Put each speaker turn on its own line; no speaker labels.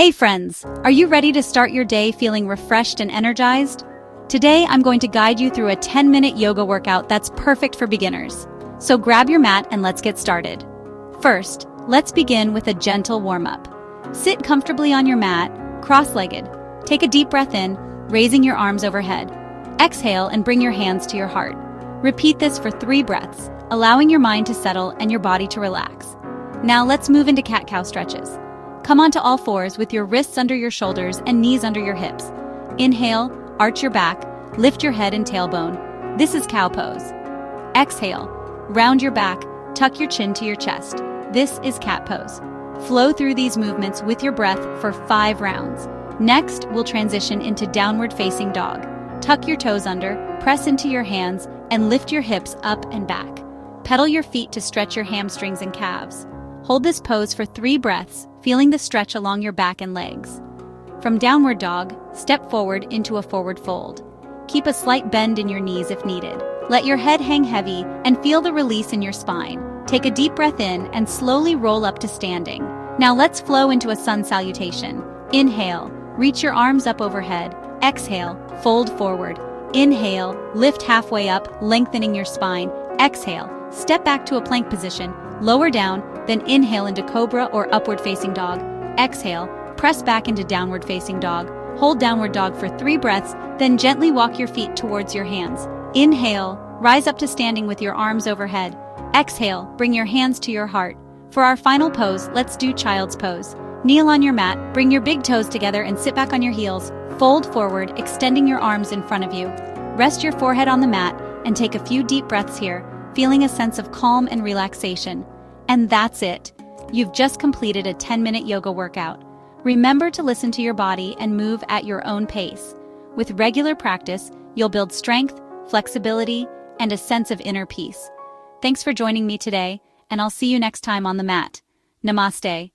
Hey friends, are you ready to start your day feeling refreshed and energized? Today I'm going to guide you through a 10-minute yoga workout that's perfect for beginners. So grab your mat and let's get started. First, let's begin with a gentle warm-up. Sit comfortably on your mat, cross-legged. Take a deep breath in, raising your arms overhead. Exhale and bring your hands to your heart. Repeat this for 3 breaths, allowing your mind to settle and your body to relax. Now let's move into cat-cow stretches. Come onto all fours with your wrists under your shoulders and knees under your hips. Inhale, arch your back, lift your head and tailbone. This is cow pose. Exhale, round your back, tuck your chin to your chest. This is cat pose. Flow through these movements with your breath for 5 rounds. Next, we'll transition into downward facing dog. Tuck your toes under, press into your hands, and lift your hips up and back. Pedal your feet to stretch your hamstrings and calves. Hold this pose for 3 breaths, feeling the stretch along your back and legs. From downward dog, step forward into a forward fold. Keep a slight bend in your knees if needed. Let your head hang heavy and feel the release in your spine. Take a deep breath in and slowly roll up to standing. Now let's flow into a sun salutation. Inhale, reach your arms up overhead. Exhale, fold forward. Inhale, lift halfway up, lengthening your spine. Exhale, step back to a plank position. Lower down, then inhale into cobra or upward facing dog. Exhale, press back into downward facing dog. Hold downward dog for 3 breaths, then gently walk your feet towards your hands. Inhale, rise up to standing with your arms overhead. Exhale, bring your hands to your heart. For our final pose, let's do child's pose. Kneel on your mat, bring your big toes together and sit back on your heels. Fold forward, extending your arms in front of you. Rest your forehead on the mat and take a few deep breaths here, feeling a sense of calm and relaxation. And that's it. You've just completed a 10-minute yoga workout. Remember to listen to your body and move at your own pace. With regular practice, you'll build strength, flexibility, and a sense of inner peace. Thanks for joining me today, and I'll see you next time on the mat. Namaste.